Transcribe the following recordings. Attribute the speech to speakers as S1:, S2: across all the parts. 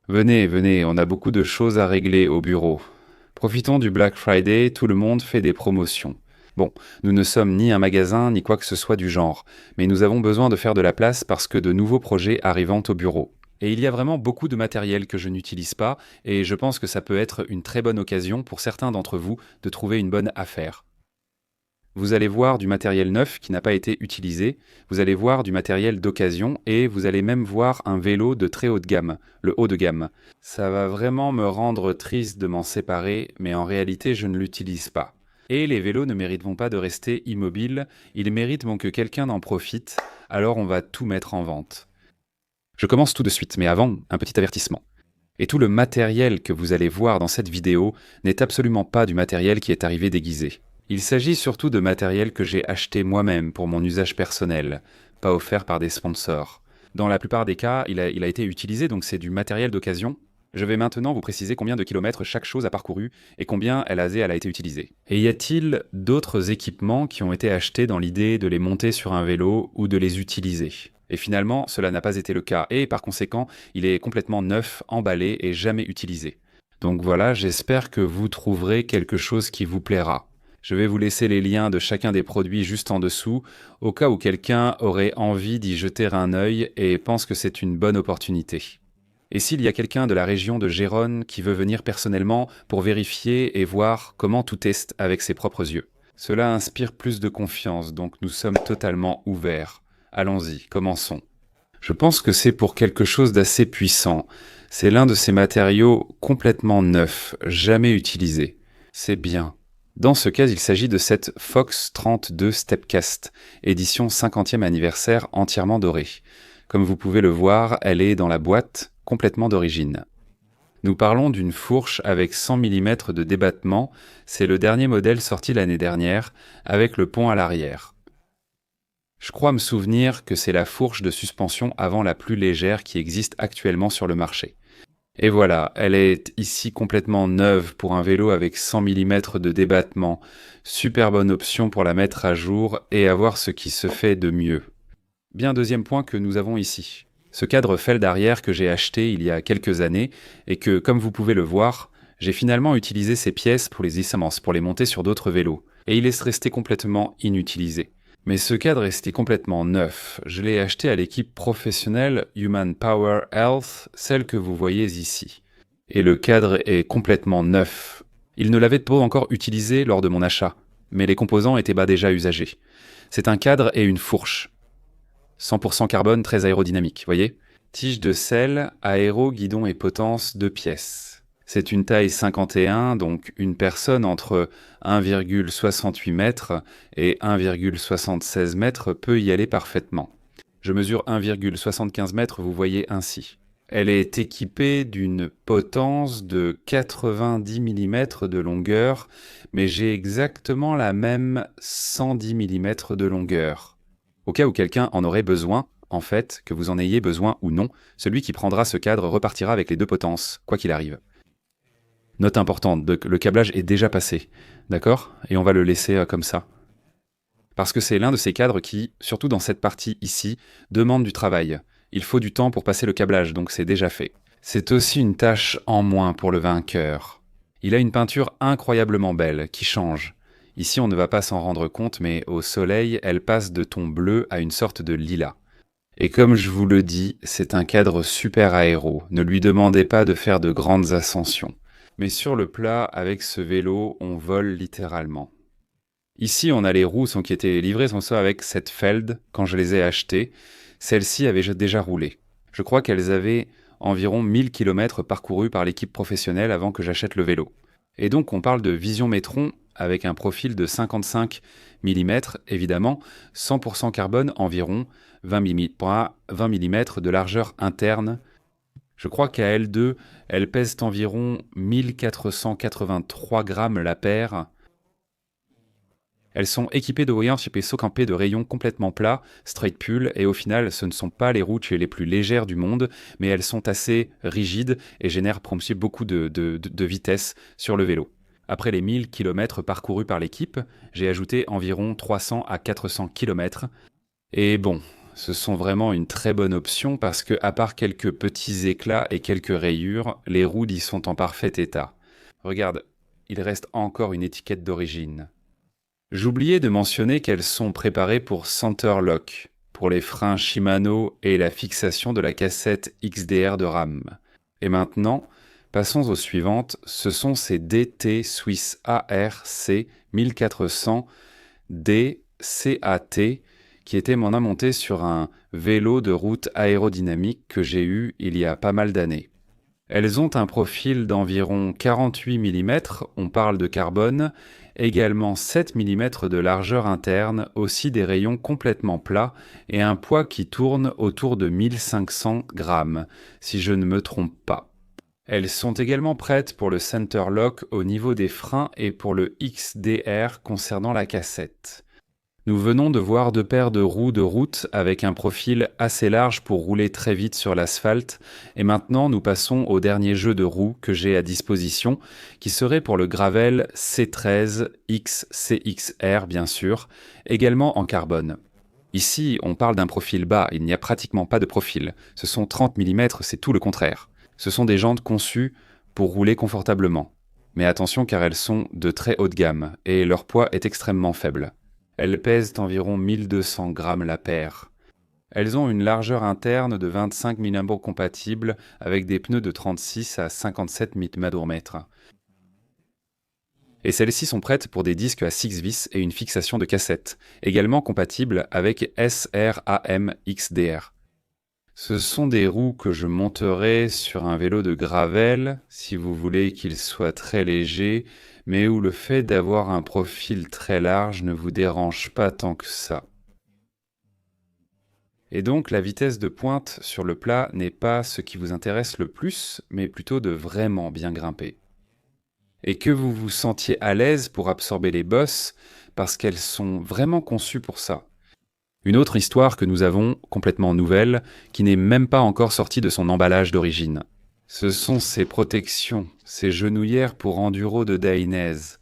S1: Venez, venez, on a beaucoup de choses à régler au bureau. Profitons du Black Friday, tout le monde fait des promotions. Bon, nous ne sommes ni un magasin ni quoi que ce soit du genre, mais nous avons besoin de faire de la place parce que de nouveaux projets arrivent au bureau. Et il y a vraiment beaucoup de matériel que je n'utilise pas, et je pense que ça peut être une très bonne occasion pour certains d'entre vous de trouver une bonne affaire. Vous allez voir du matériel neuf qui n'a pas été utilisé, vous allez voir du matériel d'occasion et vous allez même voir un vélo de très haut de gamme, le haut de gamme. Ça va vraiment me rendre triste de m'en séparer, mais en réalité je ne l'utilise pas. Et les vélos ne mériteront pas de rester immobiles, ils méritent que quelqu'un en profite, alors on va tout mettre en vente. Je commence tout de suite, mais avant, un petit avertissement. Et tout le matériel que vous allez voir dans cette vidéo n'est absolument pas du matériel qui est arrivé déguisé. Il s'agit surtout de matériel que j'ai acheté moi-même pour mon usage personnel, pas offert par des sponsors. Dans la plupart des cas, il a été utilisé, donc c'est du matériel d'occasion. Je vais maintenant vous préciser combien de kilomètres chaque chose a parcouru et combien elle a été utilisée. Et y a-t-il d'autres équipements qui ont été achetés dans l'idée de les monter sur un vélo ou de les utiliser? Et finalement, cela n'a pas été le cas, et par conséquent, il est complètement neuf, emballé et jamais utilisé. Donc voilà, j'espère que vous trouverez quelque chose qui vous plaira. Je vais vous laisser les liens de chacun des produits juste en dessous, au cas où quelqu'un aurait envie d'y jeter un œil et pense que c'est une bonne opportunité. Et s'il y a quelqu'un de la région de Gérone qui veut venir personnellement pour vérifier et voir comment tout est avec ses propres yeux. Cela inspire plus de confiance, donc nous sommes totalement ouverts. Allons-y, commençons. Je pense que c'est pour quelque chose d'assez puissant. C'est l'un de ces matériaux complètement neufs, jamais utilisés. C'est bien. Dans ce cas, il s'agit de cette Fox 32 Stepcast, édition 50e anniversaire entièrement dorée. Comme vous pouvez le voir, elle est dans la boîte, complètement d'origine. Nous parlons d'une fourche avec 100 mm de débattement, c'est le dernier modèle sorti l'année dernière, avec le pont à l'arrière. Je crois me souvenir que c'est la fourche de suspension avant la plus légère qui existe actuellement sur le marché. Et voilà, elle est ici complètement neuve pour un vélo avec 100 mm de débattement. Super bonne option pour la mettre à jour et avoir ce qui se fait de mieux. Bien deuxième point que nous avons ici. Ce cadre Feld arrière que j'ai acheté il y a quelques années et que, comme vous pouvez le voir, j'ai finalement utilisé ces pièces pour les issaments, pour les monter sur d'autres vélos. Et il est resté complètement inutilisé. Mais ce cadre est resté complètement neuf. Je l'ai acheté à l'équipe professionnelle Human Power Health, celle que vous voyez ici. Et le cadre est complètement neuf. Il ne l'avait pas encore utilisé lors de mon achat, mais les composants étaient déjà usagés. C'est un cadre et une fourche. 100% carbone très aérodynamique, voyez? Tige de sel, aéro, guidon et potence 2 pièces. C'est une taille 51, donc une personne entre 1,68 m et 1,76 m peut y aller parfaitement. Je mesure 1,75 m, vous voyez ainsi. Elle est équipée d'une potence de 90 mm de longueur, mais j'ai exactement la même 110 mm de longueur. Au cas où quelqu'un en aurait besoin, en fait, que vous en ayez besoin ou non, celui qui prendra ce cadre repartira avec les deux potences, quoi qu'il arrive. Note importante, le câblage est déjà passé, d'accord? Et on va le laisser comme ça. Parce que c'est l'un de ces cadres qui, surtout dans cette partie ici, demande du travail. Il faut du temps pour passer le câblage, donc c'est déjà fait. C'est aussi une tâche en moins pour le vainqueur. Il a une peinture incroyablement belle, qui change. Ici, on ne va pas s'en rendre compte, mais au soleil, elle passe de ton bleu à une sorte de lilas. Et comme je vous le dis, c'est un cadre super aéro. Ne lui demandez pas de faire de grandes ascensions. Mais sur le plat, avec ce vélo, on vole littéralement. Ici, on a les roues qui étaient livrées sont ça avec cette Feld quand je les ai achetées. Celles-ci avaient déjà roulé. Je crois qu'elles avaient environ 1000 km parcourus par l'équipe professionnelle avant que j'achète le vélo. Et donc on parle de Vision Métron avec un profil de 55 mm, évidemment, 100% carbone, environ 20 mm de largeur interne. Je crois qu'à L2, elles pèsent environ 1483 grammes la paire. Elles sont équipées de voyants chez Socampé de rayons complètement plats, straight pull, et au final, ce ne sont pas les roues les plus légères du monde, mais elles sont assez rigides et génèrent beaucoup de vitesse sur le vélo. Après les 1000 km parcourus par l'équipe, j'ai ajouté environ 300 à 400 km. Et bon, ce sont vraiment une très bonne option parce que, à part quelques petits éclats et quelques rayures, les roues y sont en parfait état. Regarde, il reste encore une étiquette d'origine. J'oubliais de mentionner qu'elles sont préparées pour Center Lock, pour les freins Shimano et la fixation de la cassette XDR de RAM. Et maintenant, passons aux suivantes, ce sont ces DT Swiss ARC 1400 DCAT qui étaient mon monté sur un vélo de route aérodynamique que j'ai eu il y a pas mal d'années. Elles ont un profil d'environ 48 mm, on parle de carbone, également 7 mm de largeur interne, aussi des rayons complètement plats et un poids qui tourne autour de 1500 grammes, si je ne me trompe pas. Elles sont également prêtes pour le center lock au niveau des freins et pour le XDR concernant la cassette. Nous venons de voir deux paires de roues de route avec un profil assez large pour rouler très vite sur l'asphalte et maintenant nous passons au dernier jeu de roues que j'ai à disposition qui serait pour le gravel C13 XCXR bien sûr, également en carbone. Ici on parle d'un profil bas, il n'y a pratiquement pas de profil, ce sont 30 mm, c'est tout le contraire. Ce sont des jantes conçues pour rouler confortablement. Mais attention car elles sont de très haute gamme et leur poids est extrêmement faible. Elles pèsent environ 1200 grammes la paire. Elles ont une largeur interne de 25 mm compatible avec des pneus de 36 à 57 mm. Et celles-ci sont prêtes pour des disques à 6 vis et une fixation de cassette, également compatible avec SRAM XDR. Ce sont des roues que je monterai sur un vélo de gravel, si vous voulez qu'il soit très léger, mais où le fait d'avoir un profil très large ne vous dérange pas tant que ça. Et donc la vitesse de pointe sur le plat n'est pas ce qui vous intéresse le plus, mais plutôt de vraiment bien grimper. Et que vous vous sentiez à l'aise pour absorber les bosses, parce qu'elles sont vraiment conçues pour ça. Une autre histoire que nous avons, complètement nouvelle, qui n'est même pas encore sortie de son emballage d'origine. Ce sont ces protections, ces genouillères pour enduro de Dainese.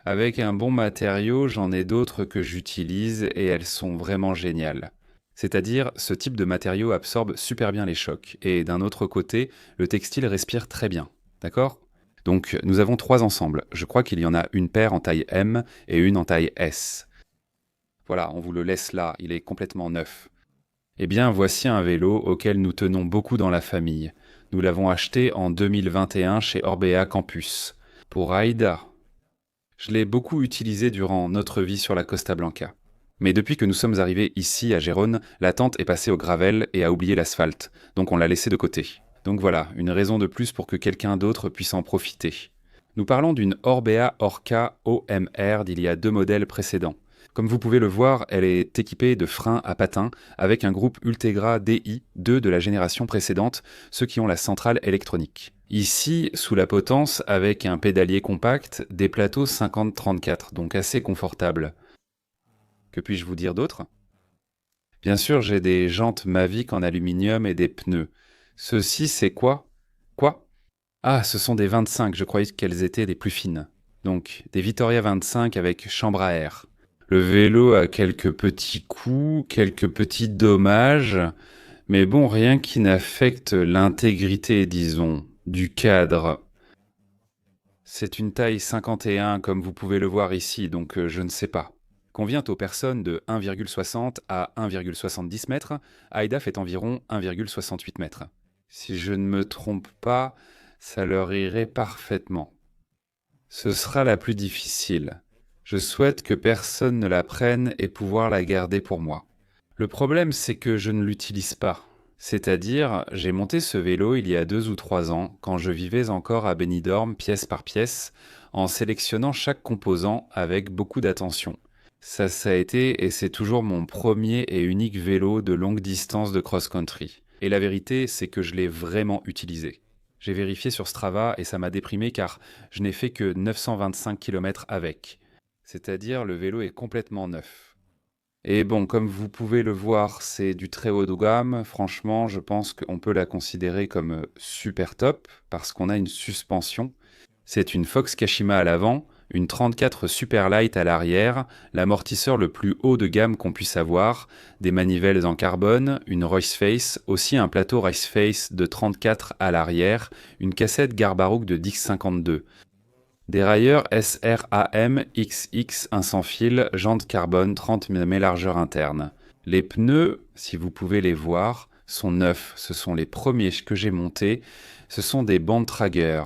S1: Avec un bon matériau, j'en ai d'autres que j'utilise et elles sont vraiment géniales. C'est-à-dire, ce type de matériau absorbe super bien les chocs, et d'un autre côté, le textile respire très bien. D'accord ? Donc, nous avons 3 ensembles. Je crois qu'il y en a une paire en taille M et une en taille S. Voilà, on vous le laisse là, il est complètement neuf. Eh bien, voici un vélo auquel nous tenons beaucoup dans la famille. Nous l'avons acheté en 2021 chez Orbea Campus, pour Aïda. Je l'ai beaucoup utilisé durant notre vie sur la Costa Blanca. Mais depuis que nous sommes arrivés ici à Gérone, la tente est passée au gravel et a oublié l'asphalte, donc on l'a laissé de côté. Donc voilà, une raison de plus pour que quelqu'un d'autre puisse en profiter. Nous parlons d'une Orbea Orca OMR d'il y a 2 modèles précédents. Comme vous pouvez le voir, elle est équipée de freins à patins avec un groupe Ultegra DI, 2 de la génération précédente, ceux qui ont la centrale électronique. Ici, sous la potence, avec un pédalier compact, des plateaux 50-34, donc assez confortables. Que puis-je vous dire d'autre ? Bien sûr, j'ai des jantes Mavic en aluminium et des pneus. Ceux-ci, c'est quoi ? Quoi ? Ah, ce sont des 25, je croyais qu'elles étaient des plus fines. Donc, des Vittoria 25 avec chambre à air. Le vélo a quelques petits coups, quelques petits dommages, mais bon, rien qui n'affecte l'intégrité, disons, du cadre. C'est une taille 51, comme vous pouvez le voir ici, donc je ne sais pas. Convient aux personnes de 1,60 à 1,70 mètres, Aïda fait environ 1,68 mètres. Si je ne me trompe pas, ça leur irait parfaitement. Ce sera la plus difficile. Je souhaite que personne ne la prenne et pouvoir la garder pour moi. Le problème, c'est que je ne l'utilise pas. C'est-à-dire, j'ai monté ce vélo il y a 2 ou 3 ans, quand je vivais encore à Benidorm pièce par pièce, en sélectionnant chaque composant avec beaucoup d'attention. Ça a été et c'est toujours mon premier et unique vélo de longue distance de cross-country. Et la vérité, c'est que je l'ai vraiment utilisé. J'ai vérifié sur Strava et ça m'a déprimé car je n'ai fait que 925 km avec. C'est-à-dire le vélo est complètement neuf. Et bon, comme vous pouvez le voir, c'est du très haut de gamme. Franchement, je pense qu'on peut la considérer comme super top parce qu'on a une suspension. C'est une Fox Kashima à l'avant, une 34 Superlight à l'arrière, l'amortisseur le plus haut de gamme qu'on puisse avoir, des manivelles en carbone, une Royce Face, aussi un plateau Royce Face de 34 à l'arrière, une cassette Garbarouk de Dix52. Dérailleur SRAM XX 1 sans fil, jante carbone 30 mm largeur interne. Les pneus, si vous pouvez les voir, sont neufs. Ce sont les premiers que j'ai montés. Ce sont des Bontrager.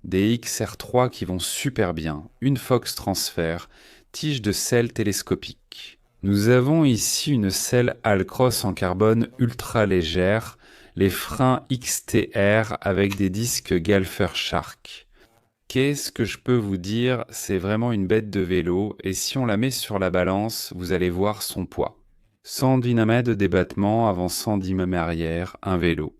S1: Des XR3 qui vont super bien. Une Fox Transfer, tige de selle télescopique. Nous avons ici une selle Allcross en carbone ultra légère. Les freins XTR avec des disques Galfer Shark. Qu'est-ce que je peux vous dire? C'est vraiment une bête de vélo, et si on la met sur la balance, vous allez voir son poids. 110 Nm de débattement avant 110 mm arrière, un vélo.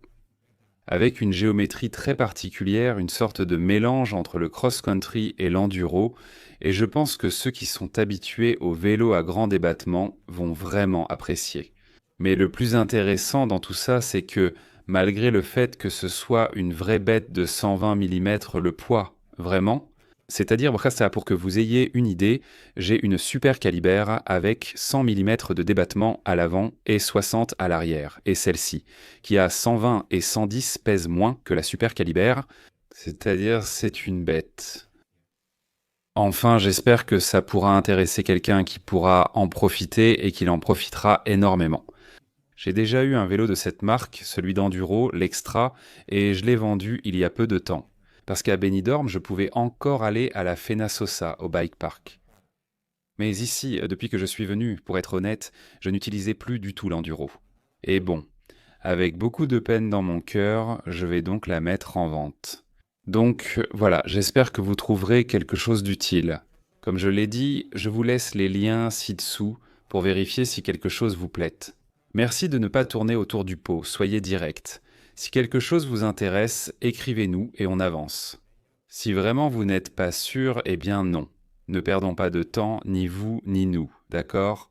S1: Avec une géométrie très particulière, une sorte de mélange entre le cross-country et l'enduro, et je pense que ceux qui sont habitués au vélo à grand débattement vont vraiment apprécier. Mais le plus intéressant dans tout ça, c'est que, malgré le fait que ce soit une vraie bête de 120 mm le poids, vraiment. C'est-à-dire, pour que vous ayez une idée, j'ai une super Caliber avec 100 mm de débattement à l'avant et 60 à l'arrière. Et celle-ci, qui a 120 et 110, pèse moins que la super Caliber. C'est-à-dire, c'est une bête. Enfin, j'espère que ça pourra intéresser quelqu'un qui pourra en profiter et qu'il en profitera énormément. J'ai déjà eu un vélo de cette marque, celui d'Enduro, l'Extra, et je l'ai vendu il y a peu de temps. Parce qu'à Benidorm, je pouvais encore aller à la Fennasosa, au bike park. Mais ici, depuis que je suis venu, pour être honnête, je n'utilisais plus du tout l'enduro. Et bon, avec beaucoup de peine dans mon cœur, je vais donc la mettre en vente. Donc voilà, j'espère que vous trouverez quelque chose d'utile. Comme je l'ai dit, je vous laisse les liens ci-dessous pour vérifier si quelque chose vous plaît. Merci de ne pas tourner autour du pot, soyez direct. Si quelque chose vous intéresse, écrivez-nous et on avance. Si vraiment vous n'êtes pas sûr, eh bien non. Ne perdons pas de temps, ni vous, ni nous, d'accord?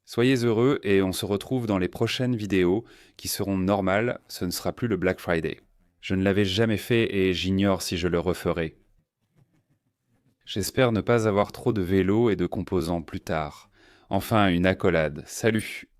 S1: Soyez heureux et on se retrouve dans les prochaines vidéos qui seront normales, ce ne sera plus le Black Friday. Je ne l'avais jamais fait et j'ignore si je le referai. J'espère ne pas avoir trop de vélos et de composants plus tard. Enfin, une accolade. Salut!